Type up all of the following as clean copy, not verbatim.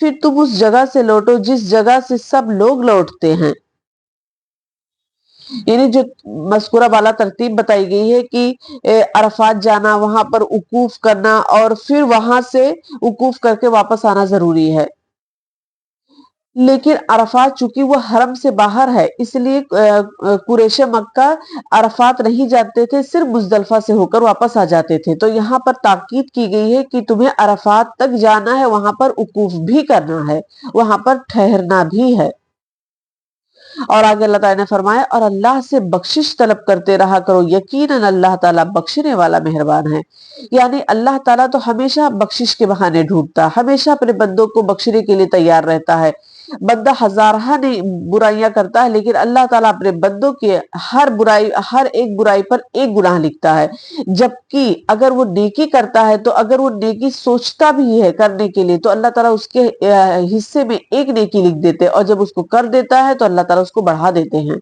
پھر تم اس جگہ سے لوٹو جس جگہ سے سب لوگ لوٹتے ہیں. یعنی جو مذکورہ بالا ترتیب بتائی گئی ہے کہ عرفات جانا، وہاں پر وقوف کرنا اور پھر وہاں سے وقوف کر کے واپس آنا ضروری ہے. لیکن عرفات چونکہ وہ حرم سے باہر ہے اس لیے قریش مکہ عرفات نہیں جاتے تھے، صرف مزدلفہ سے ہو کر واپس آ جاتے تھے. تو یہاں پر تاکید کی گئی ہے کہ تمہیں عرفات تک جانا ہے، وہاں پر وقوف بھی کرنا ہے، وہاں پر ٹھہرنا بھی ہے. اور آگے اللہ تعالیٰ نے فرمایا اور اللہ سے بخشش طلب کرتے رہا کرو، یقیناً اللہ تعالیٰ بخشنے والا مہربان ہے. یعنی اللہ تعالیٰ تو ہمیشہ بخشش کے بہانے ڈھونڈتا، ہمیشہ اپنے بندوں کو بخشنے کے لیے تیار رہتا ہے. بندہ ہزارہ برائیاں کرتا ہے لیکن اللہ تعالیٰ اپنے بندوں کے ہر ایک برائی پر ایک گناہ لکھتا ہے. جبکہ اگر وہ نیکی کرتا ہے تو اگر وہ نیکی سوچتا بھی ہے کرنے کے لیے تو اللہ تعالیٰ اس کے حصے میں ایک نیکی لکھ دیتے، اور جب اس کو کر دیتا ہے تو اللہ تعالیٰ اس کو بڑھا دیتے ہیں.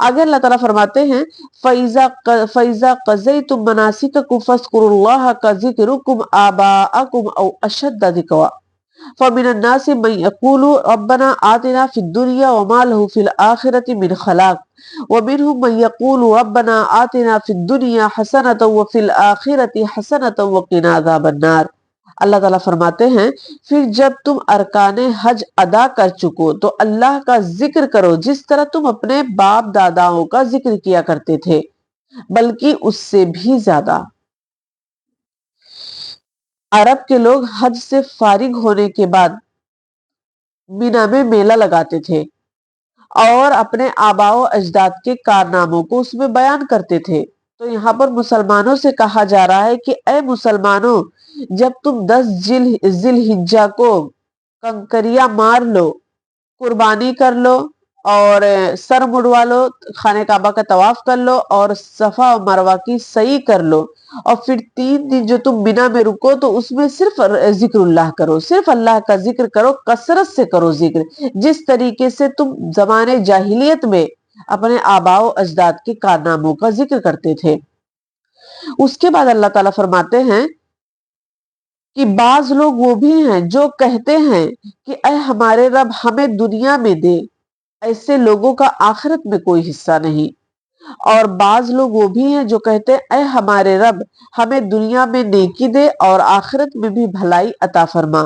آگے اللہ تعالیٰ فرماتے ہیں فَإِذَا قَضَيْتُم مَنَاسِكَكُمْ فَاذْكُرُوا اللَّهَ كَذِكْرِكُمْ آبَاءَكُمْ أَوْ أَشَدَّ ذِكْرًا فَمِنَ النَّاسِ مَن يَقُولُ رَبَّنَا آتِنَا فِي الدُّنْيَا وَمَا لَهُ فِي الْآخِرَةِ مِنْ خَلَاقٍ وَمِنْهُم مَن يَقُولُ رَبَّنَا آتِنَا فِي الدُّنْيَا حَسَنَةً وَفِي الْآخِرَةِ حَسَنَةً وَقِنَا عَذَابَ النَّارِ. اللہ تعالیٰ فرماتے ہیں پھر جب تم ارکان حج ادا کر چکو تو اللہ کا ذکر کرو جس طرح تم اپنے باپ داداؤں کا ذکر کیا کرتے تھے، بلکہ اس سے بھی زیادہ. عرب کے لوگ حج سے فارغ ہونے کے بعد مینا میں میلہ لگاتے تھے اور اپنے آباء و اجداد کے کارناموں کو اس میں بیان کرتے تھے. تو یہاں پر مسلمانوں سے کہا جا رہا ہے کہ اے مسلمانوں، جب تم 10 ذی الحجہ کو کنکریاں مار لو، قربانی کر لو اور سر مڑوا لو، خانہ کعبہ کا طواف کر لو اور صفا و مروہ کی سعی کر لو، اور پھر 3 دن جو تم مینا میں رکو تو اس میں صرف ذکر اللہ کرو، صرف اللہ کا ذکر کرو، کثرت سے کرو ذکر، جس طریقے سے تم زمانے جاہلیت میں اپنے آباء و اجداد کے کارناموں کا ذکر کرتے تھے. اس کے بعد اللہ تعالیٰ فرماتے ہیں کہ بعض لوگ وہ بھی ہیں جو کہتے ہیں کہ اے ہمارے رب ہمیں دنیا میں دے، ایسے لوگوں کا آخرت میں کوئی حصہ نہیں. اور بعض لوگ وہ بھی ہیں جو کہتے ہیں اے ہمارے رب ہمیں دنیا میں نیکی دے اور آخرت میں بھی بھلائی عطا فرما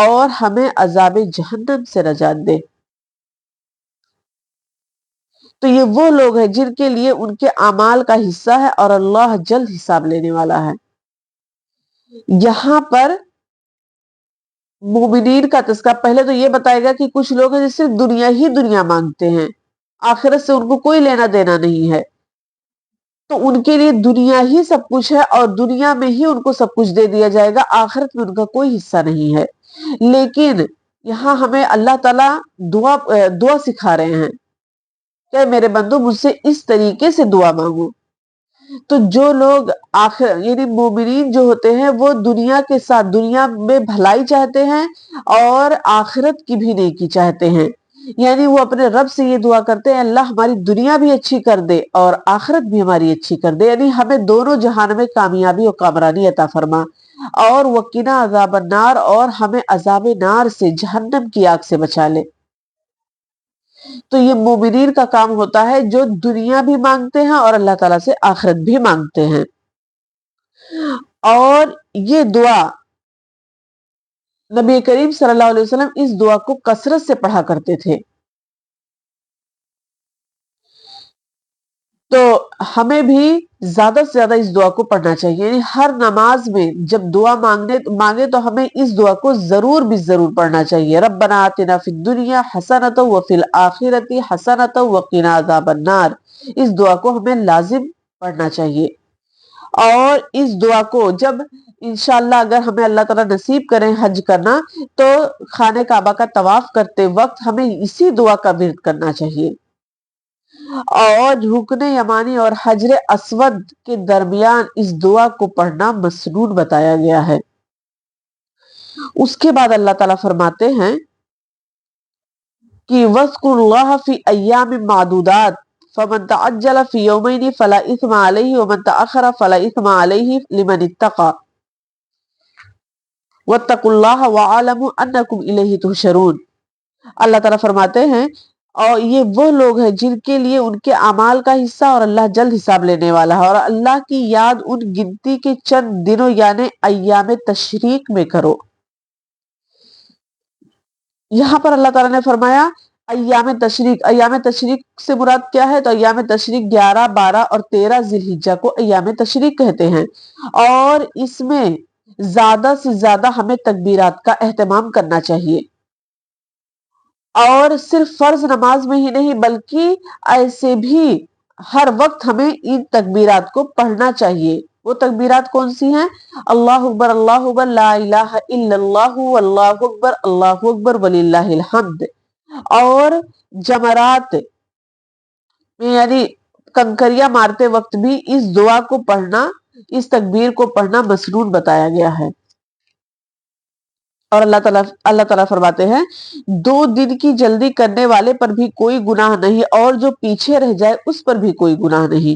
اور ہمیں عذاب جہنم سے نجات دے. تو یہ وہ لوگ ہیں جن کے لیے ان کے اعمال کا حصہ ہے اور اللہ جلد حساب لینے والا ہے. یہاں پر مومنین کا تذکرہ پہلے تو یہ بتائے گا کہ کچھ لوگ ہیں جو صرف دنیا ہی دنیا مانگتے ہیں، آخرت سے ان کو کوئی لینا دینا نہیں ہے، تو ان کے لیے دنیا ہی سب کچھ ہے اور دنیا میں ہی ان کو سب کچھ دے دیا جائے گا، آخرت میں ان کا کوئی حصہ نہیں ہے. لیکن یہاں ہمیں اللہ تعالیٰ دعا سکھا رہے ہیں کہ میرے بندو مجھ سے اس طریقے سے دعا مانگو. تو جو لوگ یعنی مومنین جو ہوتے ہیں وہ دنیا کے ساتھ دنیا میں بھلائی چاہتے ہیں اور آخرت کی بھی نیکی چاہتے ہیں. یعنی وہ اپنے رب سے یہ دعا کرتے ہیں اللہ ہماری دنیا بھی اچھی کر دے اور آخرت بھی ہماری اچھی کر دے، یعنی ہمیں دونوں جہان میں کامیابی اور کامرانی عطا فرما اور وقنا عذاب النار، اور ہمیں عذاب نار سے، جہنم کی آگ سے بچا لے. تو یہ مومنین کا کام ہوتا ہے جو دنیا بھی مانگتے ہیں اور اللہ تعالیٰ سے آخرت بھی مانگتے ہیں. اور یہ دعا نبی کریم صلی اللہ علیہ وسلم اس دعا کو کثرت سے پڑھا کرتے تھے. تو ہمیں بھی زیادہ سے زیادہ اس دعا کو پڑھنا چاہیے، یعنی ہر نماز میں جب دعا مانگے تو ہمیں اس دعا کو ضرور بھی ضرور پڑھنا چاہیے. ربنا آتنا فی الدنیا حسنۃ وفی الآخرۃ حسنۃ وقنا عذاب النار، اس دعا کو ہمیں لازم پڑھنا چاہیے. اور اس دعا کو جب انشاءاللہ اگر ہمیں اللہ تعالیٰ نصیب کریں حج کرنا تو خانہ کعبہ کا طواف کرتے وقت ہمیں اسی دعا کا ورد کرنا چاہیے. اور رکن یمانی اور حجر اسود کے درمیان اس دعا کو پڑھنا مسنون بتایا گیا ہے. اس کے بعد اللہ تعالیٰ فرماتے ہیں کہ وَاذْكُرُوا اللَّهَ فِي أَيَّامٍ مَّعْدُودَاتٍ فَمَن تَعَجَّلَ فِي يَوْمَيْنِ فَلَا إِثْمَ عَلَيْهِ وَمَن تَأَخَّرَ فَلَا إِثْمَ عَلَيْهِ لِمَنِ اتَّقَى. وَاتَّقُوا اللَّهَ وَاعْلَمُوا أَنَّكُمْ إِلَيْهِ تُحْشَرُونَ۔ اللہ تعالیٰ فرماتے ہیں اور یہ وہ لوگ ہیں جن کے لیے ان کے اعمال کا حصہ اور اللہ جلد حساب لینے والا ہے، اور اللہ کی یاد ان گنتی کے چند دنوں یعنی ایام تشریق میں کرو۔ یہاں پر اللہ تعالیٰ نے فرمایا ایام تشریق۔ ایام تشریق سے مراد کیا ہے؟ تو ایام تشریق 11، 12 اور 13 ذی الحجہ کو ایام تشریق کہتے ہیں، اور اس میں زیادہ سے زیادہ ہمیں تکبیرات کا اہتمام کرنا چاہیے، اور صرف فرض نماز میں ہی نہیں بلکہ ایسے بھی ہر وقت ہمیں ان تکبیرات کو پڑھنا چاہیے۔ وہ تکبیرات کون سی ہیں؟ اللہ اکبر لا الہ الا اللہ واللہ اکبر وللہ الحمد، اور جمرات میں یعنی کنکریاں مارتے وقت بھی اس دعا کو پڑھنا، اس تکبیر کو پڑھنا مسنون بتایا گیا ہے۔ اور اللہ تعالیٰ فرماتے ہیں 2 دن کی جلدی کرنے والے پر بھی کوئی گناہ نہیں، اور جو پیچھے رہ جائے اس پر بھی کوئی گناہ نہیں۔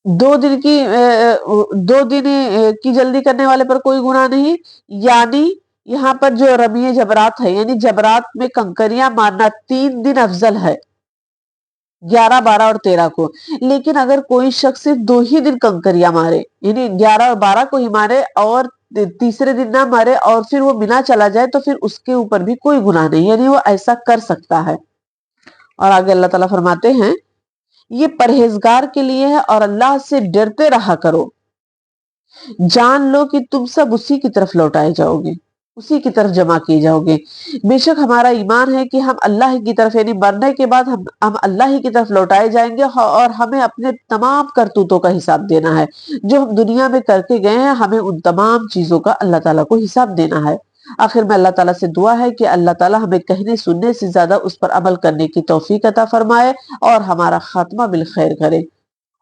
2 دن کی جلدی کرنے والے پر کوئی گناہ نہیں، یعنی یہاں پر جو رمی جبرات ہے، یعنی جبرات میں کنکریاں مارنا 3 دن افضل ہے، 11، 12 اور 13 کو۔ لیکن اگر کوئی شخص صرف 2 ہی دن کنکریاں مارے، یعنی 11 اور 12 کو ہی مارے اور تیسرے دن نہ مارے اور پھر وہ منا چلا جائے، تو پھر اس کے اوپر بھی کوئی گناہ نہیں، یعنی وہ ایسا کر سکتا ہے۔ اور آگے اللہ تعالیٰ فرماتے ہیں یہ پرہیزگار کے لیے ہے، اور اللہ سے ڈرتے رہا کرو، جان لو کہ تم سب اسی کی طرف لوٹائے جاؤ گے، اسی کی طرف جمع کیے جاؤ گے۔ بے شک ہمارا ایمان ہے کہ ہم اللہ کی طرف یعنی مرنے کے بعد ہم اللہ ہی کی طرف لوٹائے جائیں گے، اور ہمیں اپنے تمام کرتوتوں کا حساب دینا ہے۔ جو ہم دنیا میں کر کے گئے ہیں ہمیں ان تمام چیزوں کا اللہ تعالیٰ کو حساب دینا ہے۔ آخر میں اللہ تعالیٰ سے دعا ہے کہ اللہ تعالیٰ ہمیں کہنے سننے سے زیادہ اس پر عمل کرنے کی توفیق عطا فرمائے اور ہمارا خاتمہ بالخیر کرے،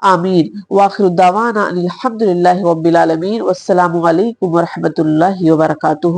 آمین۔ وآخر دعوانا ان الحمد للہ رب العالمین، والسلام علیکم ورحمۃ اللہ وبرکاتہ۔